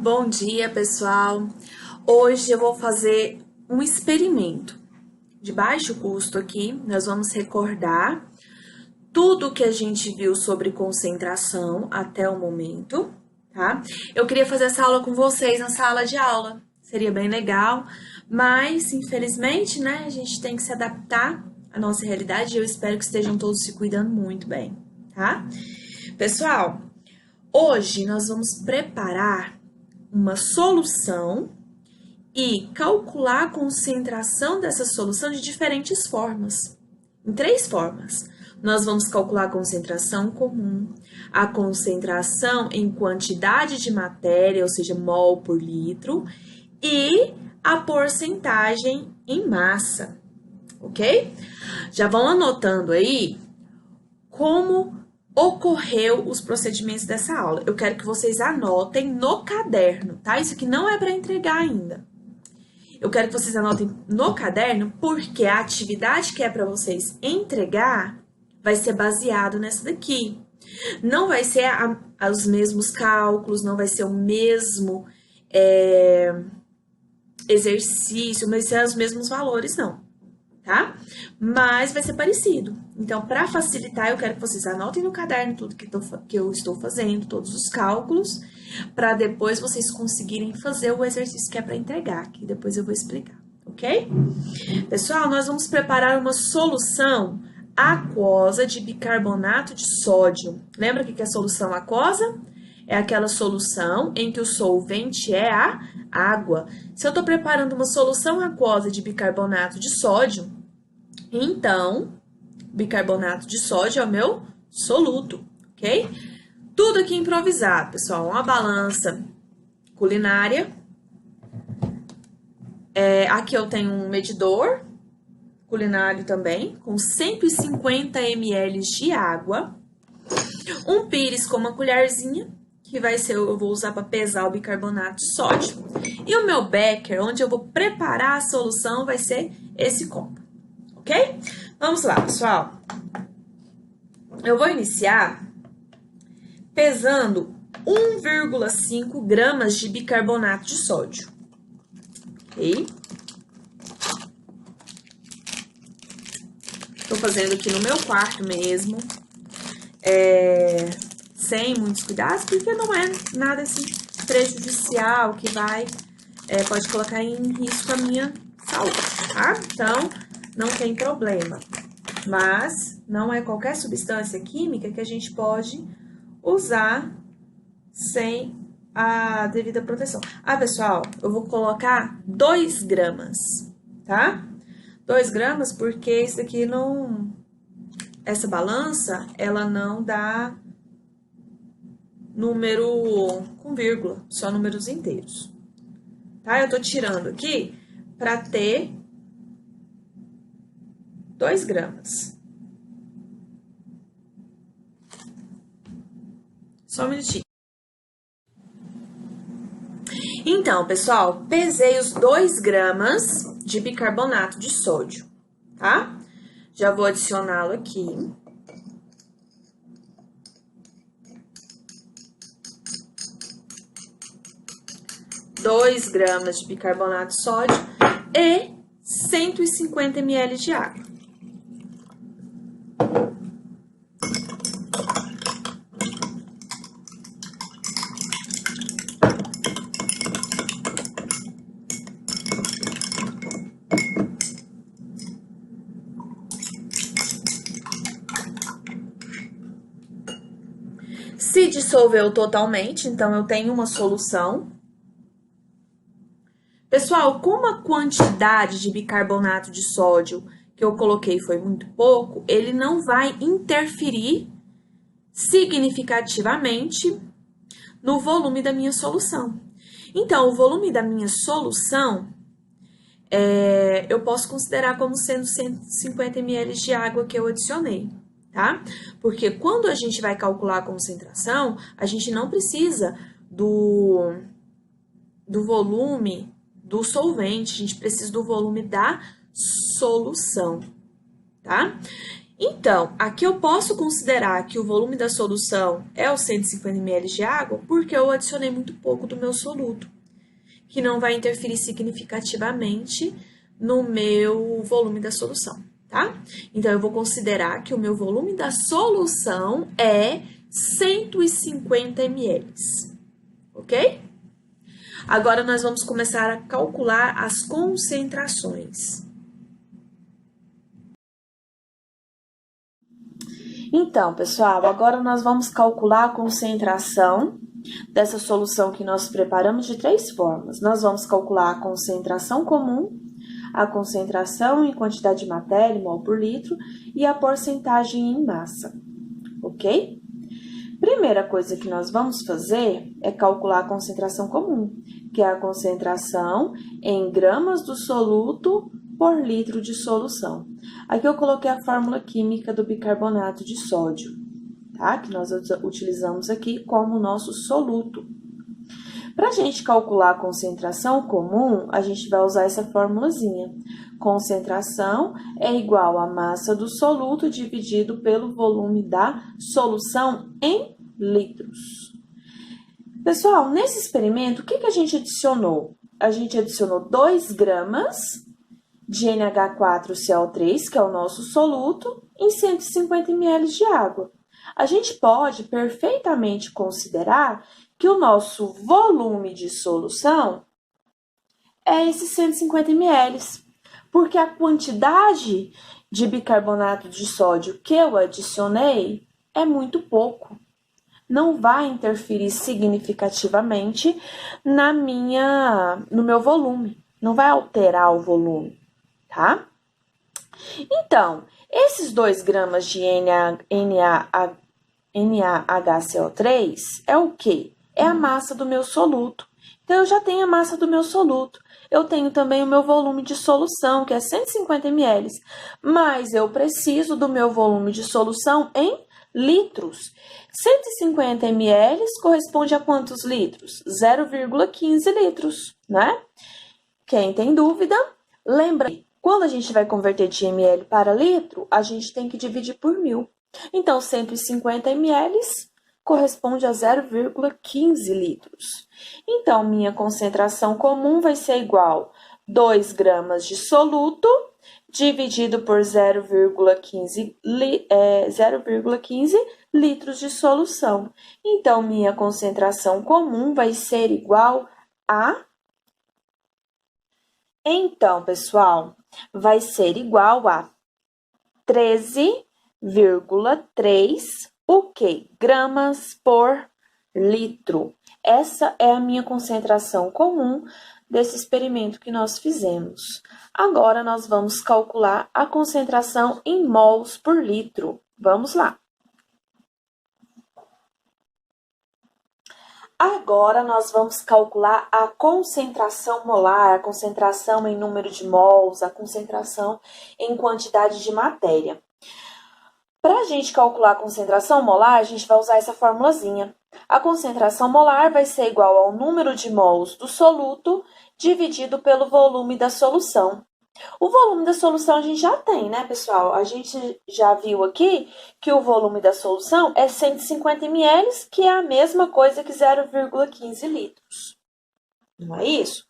Bom dia, pessoal! Hoje eu vou fazer um experimento de baixo custo aqui. Nós vamos recordar tudo que a gente viu sobre concentração até o momento, tá? Eu queria fazer essa aula com vocês na sala de aula. Seria bem legal, mas infelizmente, né, a gente tem que se adaptar à nossa realidade e eu espero que estejam todos se cuidando muito bem, tá? Pessoal, hoje nós vamos preparar uma solução e calcular a concentração dessa solução de diferentes formas. Em 3 formas. Nós vamos calcular a concentração comum, a concentração em quantidade de matéria, ou seja, mol por litro, e a porcentagem em massa, ok? Já vão anotando aí como ocorreu os procedimentos dessa aula. Eu quero que vocês anotem no caderno, tá? Isso aqui não é para entregar ainda. Eu quero que vocês anotem no caderno, porque a atividade que é para vocês entregar vai ser baseado nessa daqui. Não vai ser os mesmos cálculos, não vai ser o mesmo exercício, não vai ser os mesmos valores, não, tá? Mas vai ser parecido. Então, para facilitar, eu quero que vocês anotem no caderno tudo que eu estou fazendo, todos os cálculos, para depois vocês conseguirem fazer o exercício que é para entregar, que depois eu vou explicar, ok? Pessoal, nós vamos preparar uma solução aquosa de bicarbonato de sódio. Lembra o que é solução aquosa? É aquela solução em que o solvente é a água. Se eu estou preparando uma solução aquosa de bicarbonato de sódio, então, bicarbonato de sódio é o meu soluto, ok? Tudo aqui improvisado, pessoal. Uma balança culinária. Aqui eu tenho um medidor culinário também, com 150 ml de água. Um pires com uma colherzinha, que vai ser, eu vou usar para pesar o bicarbonato de sódio. E o meu becker, onde eu vou preparar a solução, vai ser esse copo, ok? Vamos lá, pessoal. Eu vou iniciar pesando 1,5 gramas de bicarbonato de sódio, ok? Tô fazendo aqui no meu quarto mesmo, sem muitos cuidados, porque não é nada assim prejudicial que pode colocar em risco a minha saúde, tá? Então, não tem problema. Mas não é qualquer substância química que a gente pode usar sem a devida proteção. Pessoal, eu vou colocar 2 gramas, tá? 2 gramas porque isso aqui não... Essa balança, ela não dá número com vírgula, só números inteiros. Tá? Eu tô tirando aqui para ter 2 gramas. Só um minutinho. Então, pessoal, pesei os 2 gramas de bicarbonato de sódio, tá? Já vou adicioná-lo aqui. Dois gramas de bicarbonato de sódio e 150 ml de água. Se dissolveu totalmente, então eu tenho uma solução. Pessoal, como a quantidade de bicarbonato de sódio que eu coloquei foi muito pouco, ele não vai interferir significativamente no volume da minha solução. Então, o volume da minha solução, eu posso considerar como sendo 150 ml de água que eu adicionei, tá? Porque quando a gente vai calcular a concentração, a gente não precisa do volume do solvente, a gente precisa do volume da solução, tá? Então, aqui eu posso considerar que o volume da solução é os 150 ml de água porque eu adicionei muito pouco do meu soluto, que não vai interferir significativamente no meu volume da solução, tá? Então, eu vou considerar que o meu volume da solução é 150 ml, ok? Agora, nós vamos começar a calcular as concentrações. Então, pessoal, agora nós vamos calcular a concentração dessa solução que nós preparamos de três formas. Nós vamos calcular a concentração comum, a concentração em quantidade de matéria, mol por litro, e a porcentagem em massa, ok? Primeira coisa que nós vamos fazer é calcular a concentração comum, que é a concentração em gramas do soluto por litro de solução. Aqui eu coloquei a fórmula química do bicarbonato de sódio, tá? Que nós utilizamos aqui como nosso soluto. Para a gente calcular a concentração comum, a gente vai usar essa formulazinha. Concentração é igual à massa do soluto dividido pelo volume da solução em litros. Pessoal, nesse experimento, o que a gente adicionou? A gente adicionou 2 gramas de NH4CO3, que é o nosso soluto, em 150 ml de água. A gente pode perfeitamente considerar que o nosso volume de solução é esses 150 ml, porque a quantidade de bicarbonato de sódio que eu adicionei é muito pouco. Não vai interferir significativamente no meu volume, não vai alterar o volume, tá? Então, esses 2 gramas de NaHCO3 é o quê? É a massa do meu soluto. Então, eu já tenho a massa do meu soluto. Eu tenho também o meu volume de solução, que é 150 ml. Mas eu preciso do meu volume de solução em litros. 150 ml corresponde a quantos litros? 0,15 litros, né? Quem tem dúvida, lembra, quando a gente vai converter de ml para litro, a gente tem que dividir por 1000. Então, 150 ml corresponde a 0,15 litros. Então, minha concentração comum vai ser igual a 2 gramas de soluto dividido por 0,15 litros de solução. Então, minha concentração comum vai ser igual a... Então, pessoal, vai ser igual a 13,3 o quê? Gramas por litro. Essa é a minha concentração comum desse experimento que nós fizemos. Agora, nós vamos calcular a concentração em mols por litro. Vamos lá. Agora, nós vamos calcular a concentração molar, a concentração em número de mols, a concentração em quantidade de matéria. Para a gente calcular a concentração molar, a gente vai usar essa formulazinha. A concentração molar vai ser igual ao número de mols do soluto dividido pelo volume da solução. O volume da solução a gente já tem, né, pessoal? A gente já viu aqui que o volume da solução é 150 ml, que é a mesma coisa que 0,15 litros. Não é isso?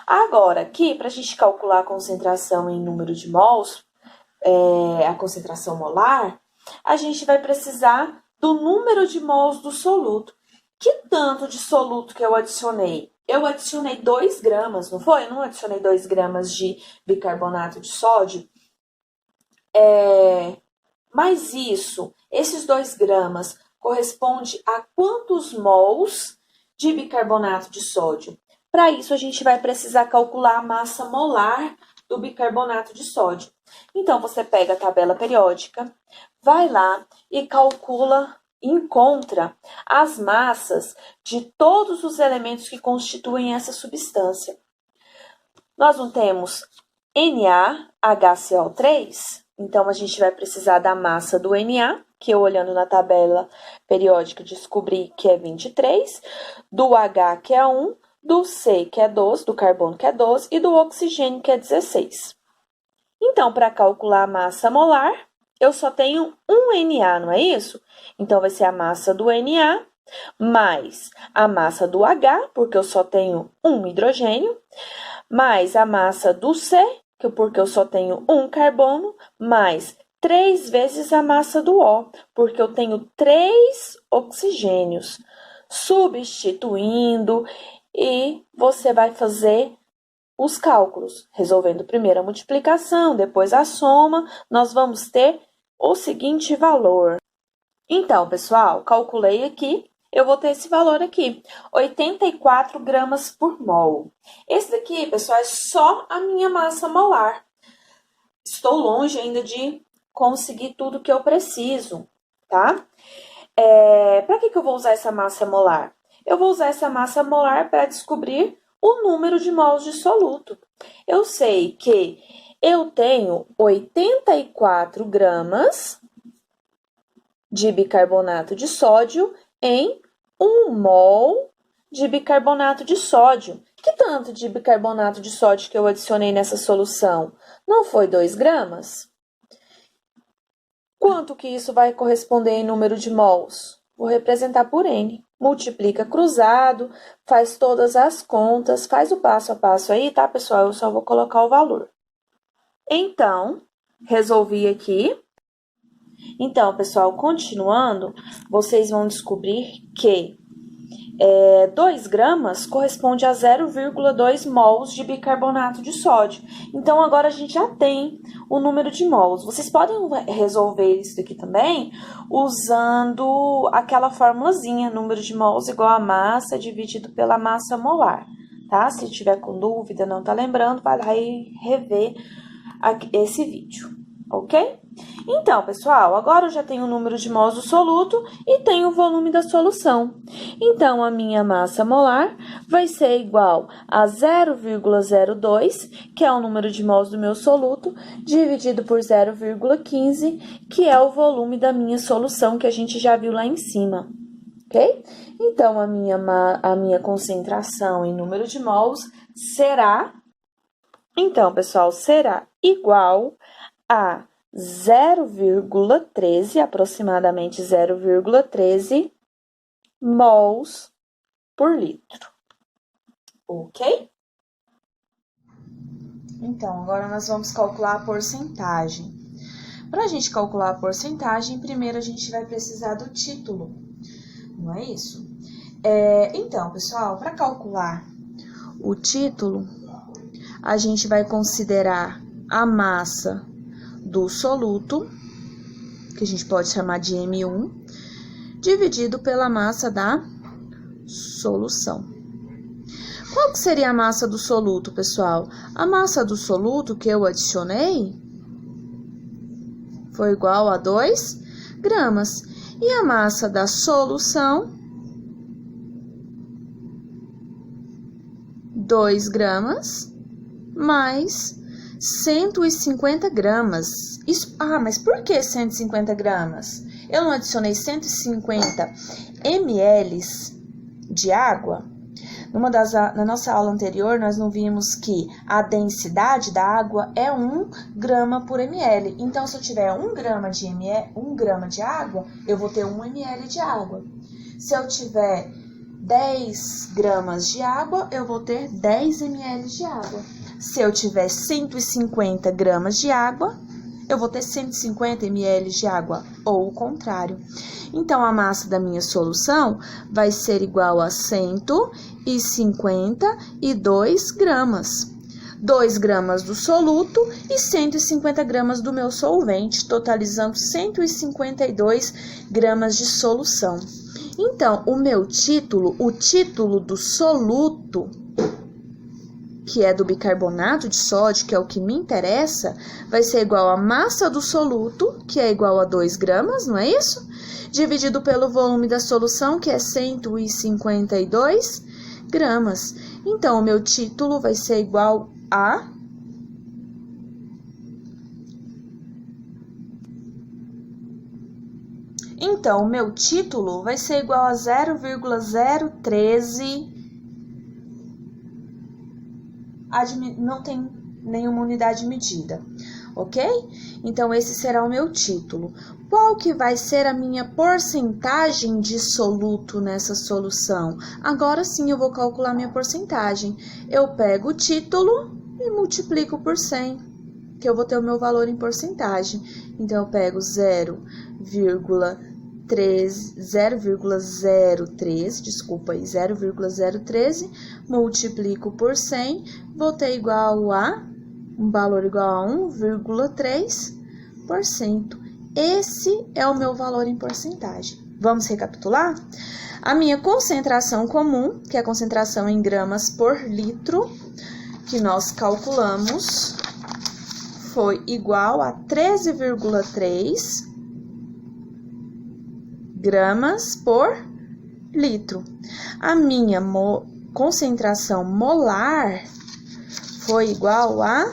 Agora, aqui, para a gente calcular a concentração em número de mols, a concentração molar, a gente vai precisar do número de mols do soluto. Que tanto de soluto que eu adicionei? Eu adicionei 2 gramas, não foi? Eu não adicionei 2 gramas de bicarbonato de sódio. Mas esses 2 gramas corresponde a quantos mols de bicarbonato de sódio? Para isso, a gente vai precisar calcular a massa molar do bicarbonato de sódio. Então, você pega a tabela periódica, vai lá e calcula, encontra as massas de todos os elementos que constituem essa substância. Nós não temos NaHCO3, então a gente vai precisar da massa do Na, que eu olhando na tabela periódica descobri que é 23, do H, que é 1, do C, que é 12, do carbono, que é 12, e do oxigênio, que é 16. Então, para calcular a massa molar, eu só tenho um Na, não é isso? Então, vai ser a massa do Na mais a massa do H, porque eu só tenho um hidrogênio, mais a massa do C, porque eu só tenho um carbono, mais 3 vezes a massa do O, porque eu tenho 3 oxigênios. Substituindo, e você vai fazer os cálculos. Resolvendo primeiro a multiplicação, depois a soma, nós vamos ter o seguinte valor. Então, pessoal, calculei aqui, eu vou ter esse valor aqui, 84 gramas por mol. Esse daqui, pessoal, é só a minha massa molar. Estou longe ainda de conseguir tudo que eu preciso, tá? Para que eu vou usar essa massa molar? Eu vou usar essa massa molar para descobrir o número de mols de soluto. Eu sei que eu tenho 84 gramas de bicarbonato de sódio em 1 mol de bicarbonato de sódio. Que tanto de bicarbonato de sódio que eu adicionei nessa solução? Não foi 2 gramas? Quanto que isso vai corresponder em número de mols? Vou representar por N. Multiplica cruzado, faz todas as contas, faz o passo a passo aí, tá, pessoal? Eu só vou colocar o valor. Então, resolvi aqui. Então, pessoal, continuando, vocês vão descobrir que 2 gramas corresponde a 0,2 mols de bicarbonato de sódio. Então, agora a gente já tem o número de mols. Vocês podem resolver isso daqui também usando aquela formulazinha, número de mols igual a massa dividido pela massa molar, tá? Se tiver com dúvida, não tá lembrando, vai lá e rever esse vídeo, ok? Então, pessoal, agora eu já tenho o número de mols do soluto e tenho o volume da solução. Então, a minha massa molar vai ser igual a 0,02, que é o número de mols do meu soluto, dividido por 0,15, que é o volume da minha solução, que a gente já viu lá em cima, ok? Então, a minha concentração em número de mols será... Então, pessoal, será igual a 0,13, aproximadamente 0,13 mols por litro, ok? Então, agora nós vamos calcular a porcentagem. Para a gente calcular a porcentagem, primeiro a gente vai precisar do título, não é isso? Então, pessoal, para calcular o título, a gente vai considerar a massa do soluto, que a gente pode chamar de M1, dividido pela massa da solução. Qual que seria a massa do soluto, pessoal? A massa do soluto que eu adicionei foi igual a 2 gramas. E a massa da solução, 2 gramas mais 150 gramas. Mas por que 150 gramas? Eu não adicionei 150 ml de água? Na nossa aula anterior, nós não vimos que a densidade da água é 1 grama por ml. Então, se eu tiver 1 grama de água, eu vou ter 1 ml de água. Se eu tiver 10 gramas de água, eu vou ter 10 ml de água. Se eu tiver 150 gramas de água, eu vou ter 150 ml de água, ou o contrário. Então, a massa da minha solução vai ser igual a 152 gramas. 2 gramas do soluto e 150 gramas do meu solvente, totalizando 152 gramas de solução. Então, o título do soluto, que é do bicarbonato de sódio, que é o que me interessa, vai ser igual a massa do soluto, que é igual a 2 gramas, não é isso? Dividido pelo volume da solução, que é 152 gramas. Então, o meu título vai ser igual a... Então, o meu título vai ser igual a 0,013... Não tem nenhuma unidade medida. ok? Então, esse será o meu título. Qual que vai ser a minha porcentagem de soluto nessa solução? Agora sim, eu vou calcular minha porcentagem. Eu pego o título e multiplico por 100, que eu vou ter o meu valor em porcentagem. Então, eu pego 0,013, multiplico por 100, vou ter igual a um valor igual a 1,3%. Esse é o meu valor em porcentagem. Vamos recapitular? A minha concentração comum, que é a concentração em gramas por litro, que nós calculamos, foi igual a 13,3 gramas por litro. A minha concentração molar foi igual a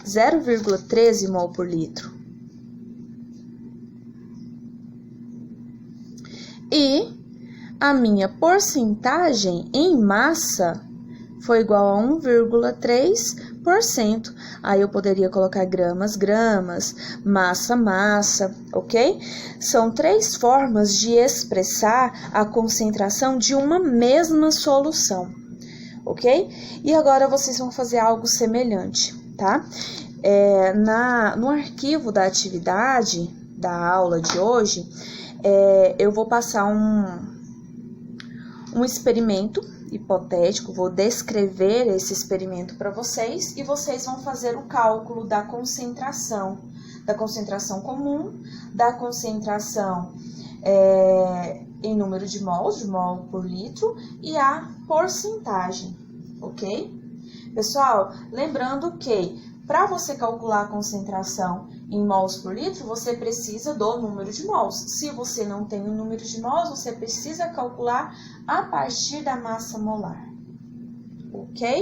0,13 mol por litro. E a minha porcentagem em massa foi igual a 1,3%. Aí eu poderia colocar gramas, gramas, massa, massa, ok? São 3 formas de expressar a concentração de uma mesma solução, ok? E agora vocês vão fazer algo semelhante, tá? No arquivo da atividade da aula de hoje, eu vou passar um experimento hipotético, vou descrever esse experimento para vocês e vocês vão fazer o cálculo da concentração comum, da concentração em número de mols, de mol por litro, e a porcentagem, ok? Pessoal, lembrando que para você calcular a concentração em mols por litro, você precisa do número de mols. Se você não tem o número de mols, você precisa calcular a partir da massa molar, ok?